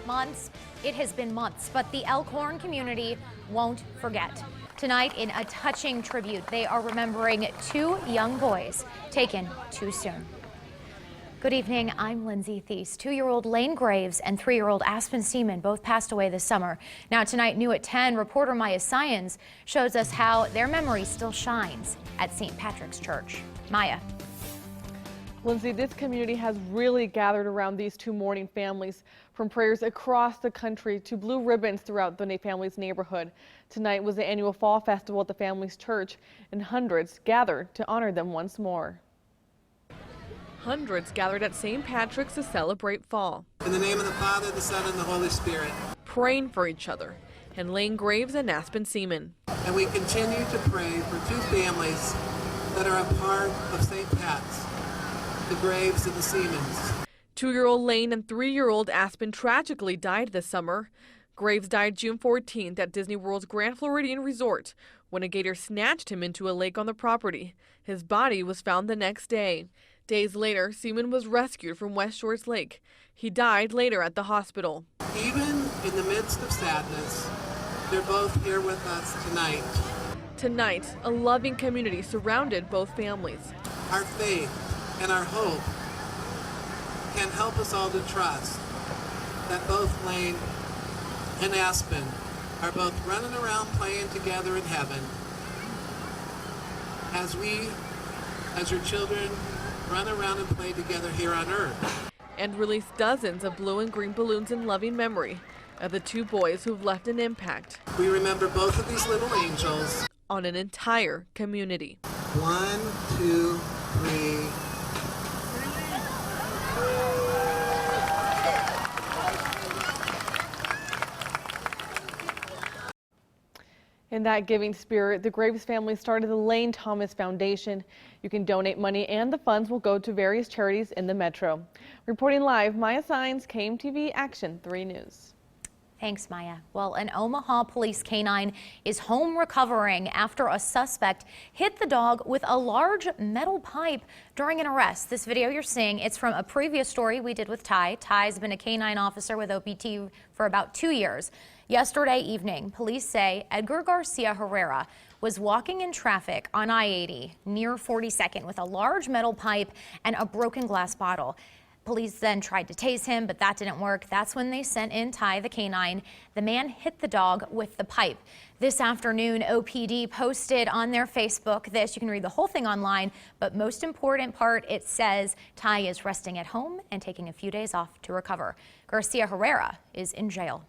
Months. It has been months, but the Elkhorn community won't forget. Tonight, in a touching tribute, they are remembering two young boys taken too soon. Good evening, I'm Lindsay Thies. 2-year-old Lane Graves and 3-year-old Aspen Seaman both passed away this summer. Now tonight, new at 10, reporter Maya Syens shows us how their memory still shines at St. Patrick's Church. Maya. Lindsay, this community has really gathered around these two mourning families, from prayers across the country to blue ribbons throughout the family's neighborhood. Tonight was the annual Fall Festival at the family's church, and hundreds gathered to honor them once more. Hundreds gathered at St. Patrick's to celebrate fall. In the name of the Father, the Son, and the Holy Spirit. Praying for each other, and Lane Graves and Aspen Seaman. And we continue to pray for two families that are a part of St. Pat's, the Graves and the Seamans. 2-year-old Lane and 3-year-old Aspen tragically died this summer. Graves died June 14th at Disney World's Grand Floridian Resort when a gator snatched him into a lake on the property. His body was found the next day. Days later, Seaman was rescued from West Shores Lake. He died later at the hospital. Even in the midst of sadness, they're both here with us tonight. Tonight, a loving community surrounded both families. Our faith and our hope can help us all to trust that both Lane and Aspen are both running around playing together in heaven as your children run around and play together here on earth. And release dozens of blue and green balloons in loving memory of the two boys who've left an impact. We remember both of these little angels on an entire community. 1, 2, 3. In that giving spirit, the Graves family started the Lane Thomas Foundation. You can donate money and the funds will go to various charities in the metro. Reporting live, Maya Syens, KMTV Action 3 News. Thanks, Maya. Well, an Omaha police canine is home recovering after a suspect hit the dog with a large metal pipe during an arrest. This video you're seeing, it's from a previous story we did with Ty. Ty's been a canine officer with OPT for about 2 years. Yesterday evening, police say Edgar Garcia Herrera was walking in traffic on I-80 near 42nd with a large metal pipe and a broken glass bottle. Police then tried to tase him, but that didn't work. That's when they sent in Ty, the canine. The man hit the dog with the pipe. This afternoon, OPD posted on their Facebook this. You can read the whole thing online, but most important part, it says Ty is resting at home and taking a few days off to recover. Garcia Herrera is in jail.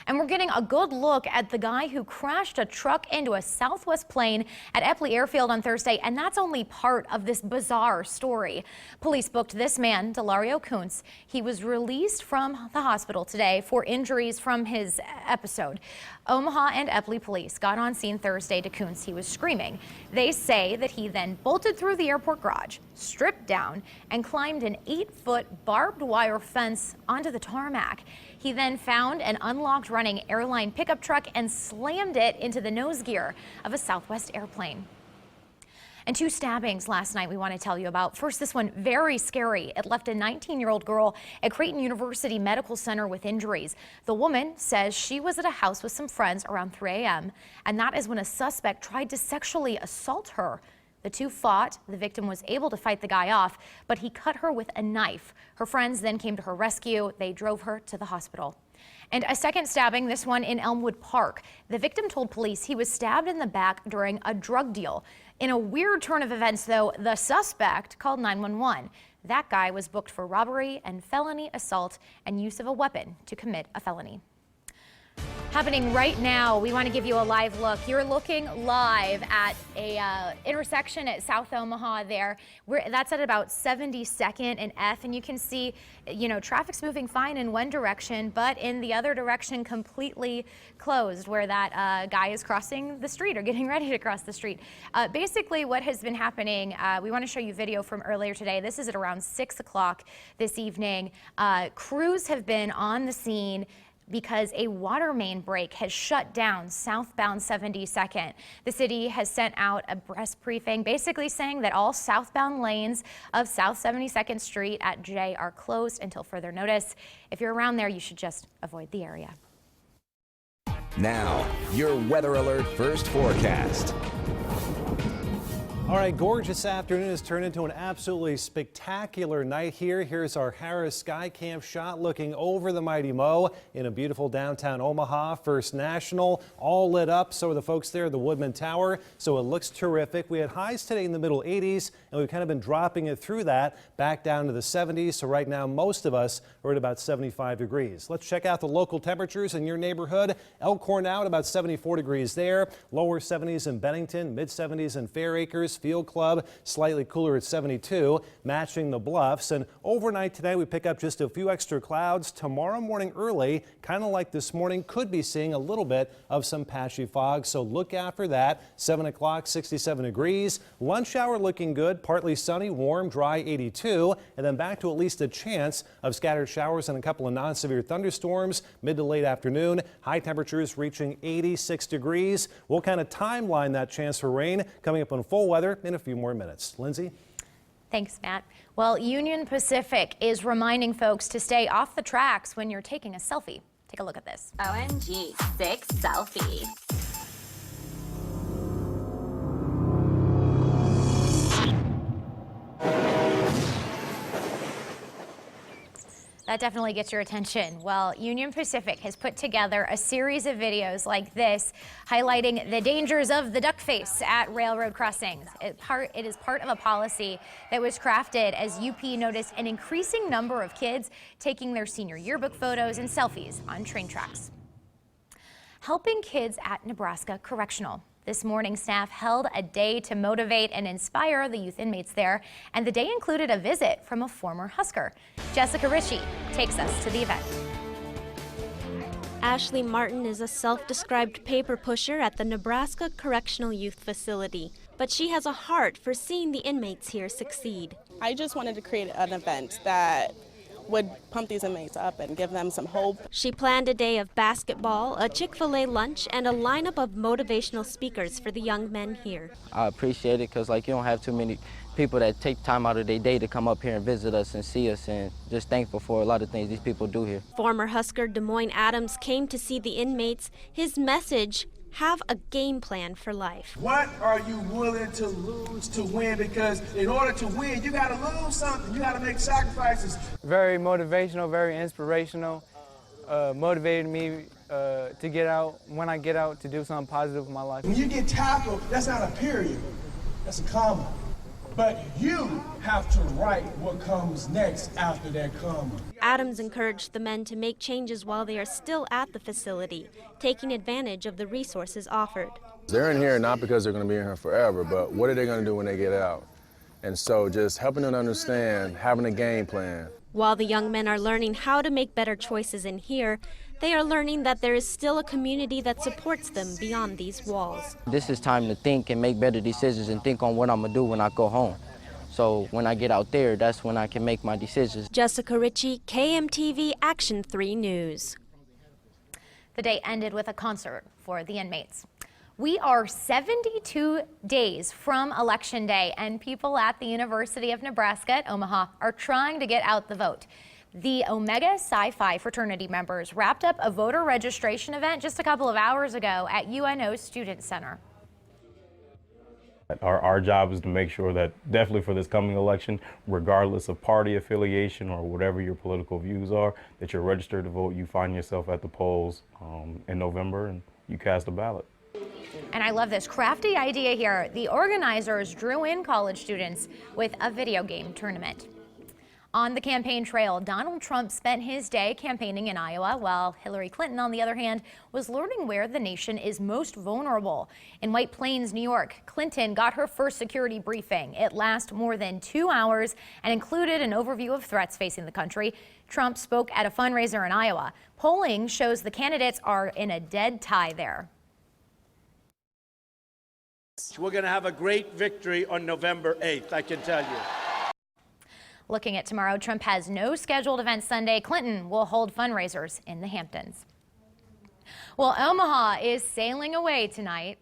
And we're getting a good look at the guy who crashed a truck into a Southwest plane at Eppley Airfield on Thursday, and that's only part of this bizarre story. Police booked this man, Delario Kuntz. He was released from the hospital today for injuries from his episode. Omaha and Eppley police got on scene Thursday to Kuntz. He was screaming. They say that he then bolted through the airport garage, stripped down, and climbed an 8-foot barbed wire fence onto the tarmac. He then found an unlocked running airline pickup truck and slammed it into the nose gear of a Southwest airplane. And 2 stabbings last night we want to tell you about. First, this one, very scary. It left a 19-year-old girl at Creighton University Medical Center with injuries. The woman says she was at a house with some friends around 3 a.m., and that is when a suspect tried to sexually assault her. The two fought. The victim was able to fight the guy off, but he cut her with a knife. Her friends then came to her rescue. They drove her to the hospital. And a second stabbing, this one in Elmwood Park. The victim told police he was stabbed in the back during a drug deal. In a weird turn of events, though, the suspect called 911. That guy was booked for robbery and felony assault and use of a weapon to commit a felony. Happening right now, we want to give you a live look. You're looking live at a intersection at South Omaha there. That's at about 72nd and F, and you can see, traffic's moving fine in one direction, but in the other direction completely closed where that guy is crossing the street or getting ready to cross the street. Basically what has been happening, we want to show you video from earlier today. This is at around 6 o'clock this evening. Crews have been on the scene because a water main break has shut down southbound 72nd. The city has sent out a press briefing basically saying that all southbound lanes of South 72nd Street at J are closed until further notice. If you're around there, you should just avoid the area. Now, your Weather Alert First Forecast. All right, gorgeous afternoon has turned into an absolutely spectacular night here. Here's our Harris Sky Cam shot looking over the Mighty Mo in a beautiful downtown Omaha. First National, all lit up. So are the folks there at the Woodman Tower. So it looks terrific. We had highs today in the middle 80s, and we've kind of been dropping it through that back down to the 70s. So right now, most of us are at about 75 degrees. Let's check out the local temperatures in your neighborhood. Elkhorn out about 74 degrees there. Lower 70s in Bennington, mid 70s in Fair Acres. Field Club slightly cooler at 72, matching the Bluffs. And overnight today we pick up just a few extra clouds. Tomorrow morning early, kind of like this morning, could be seeing a little bit of some patchy fog. So look out for that. 7 o'clock, 67 degrees. Lunch hour looking good, partly sunny, warm, dry, 82. And then back to at least a chance of scattered showers and a couple of non-severe thunderstorms mid to late afternoon. High temperatures reaching 86 degrees. We'll kind of timeline that chance for rain coming up on full weather in a few more minutes. Lindsay? Thanks, Matt. Well, Union Pacific is reminding folks to stay off the tracks when you're taking a selfie. Take a look at this. OMG, sick selfie. That definitely gets your attention. Well, Union Pacific has put together a series of videos like this highlighting the dangers of the duck face at railroad crossings. It is part of a policy that was crafted as UP noticed an increasing number of kids taking their senior yearbook photos and selfies on train tracks. Helping kids at Nebraska Correctional. This morning, staff held a day to motivate and inspire the youth inmates there, and the day included a visit from a former Husker. Jessica Ritchie takes us to the event. Ashley Martin is a self-described paper pusher at the Nebraska Correctional Youth Facility, but she has a heart for seeing the inmates here succeed. I just wanted to create an event that would pump these inmates up and give them some hope. She planned a day of basketball, a Chick-fil-A lunch, and a lineup of motivational speakers for the young men here. I appreciate it because you don't have too many people that take time out of their day to come up here and visit us and see us, and just thankful for a lot of things these people do here. Former Husker Des Moines Adams came to see the inmates. His message: have a game plan for life. What are you willing to lose to win? Because in order to win, you got to lose something. You got to make sacrifices. Very motivational, very inspirational. Motivated me to get out, when I get out, to do something positive with my life. When you get tackled, that's not a period. That's a comma. But you have to write what comes next after that comma. Adams encouraged the men to make changes while they are still at the facility, taking advantage of the resources offered. They're in here not because they're going to be in here forever, but what are they going to do when they get out? And so just helping them understand, having a game plan. While the young men are learning how to make better choices in here, they are learning that there is still a community that supports them beyond these walls. This is time to think and make better decisions and think on what I'm going to do when I go home. So when I get out there, that's when I can make my decisions. Jessica Ritchie, KMTV Action 3 News. The day ended with a concert for the inmates. We are 72 days from Election Day, and people at the University of Nebraska at Omaha are trying to get out the vote. The Omega Psi Phi fraternity members wrapped up a voter registration event just a couple of hours ago at UNO Student Center. Our job is to make sure that definitely for this coming election, regardless of party affiliation or whatever your political views are, that you're registered to vote, you find yourself at the polls in November and you cast a ballot. And I love this crafty idea here. The organizers drew in college students with a video game tournament. On the campaign trail, Donald Trump spent his day campaigning in Iowa, while Hillary Clinton, on the other hand, was learning where the nation is most vulnerable. In White Plains, New York, Clinton got her first security briefing. It lasted more than 2 hours and included an overview of threats facing the country. Trump spoke at a fundraiser in Iowa. Polling shows the candidates are in a dead tie there. We're going to have a great victory on November 8th, I can tell you. Looking at tomorrow, Trump has no scheduled events Sunday. Clinton will hold fundraisers in the Hamptons. Well, Omaha is sailing away tonight.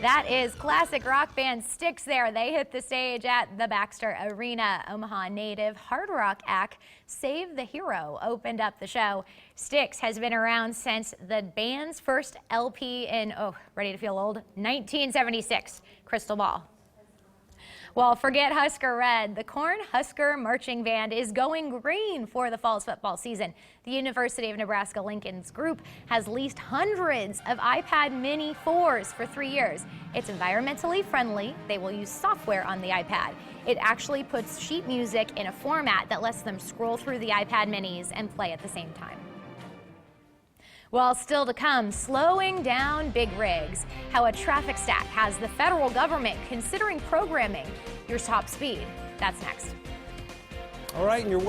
That is classic rock band Styx there. They hit the stage at the Baxter Arena. Omaha native hard rock act Save the Hero opened up the show. Styx has been around since the band's first LP in, ready to feel old, 1976, Crystal Ball. Well, forget Husker Red. The Cornhusker Marching Band is going green for the fall football season. The University of Nebraska-Lincoln's group has leased hundreds of iPad Mini 4s for 3 years. It's environmentally friendly. They will use software on the iPad. It actually puts sheet music in a format that lets them scroll through the iPad Minis and play at the same time. Well, still to come, slowing down big rigs. How a traffic stop has the federal government considering programming your top speed. That's next. All right, and your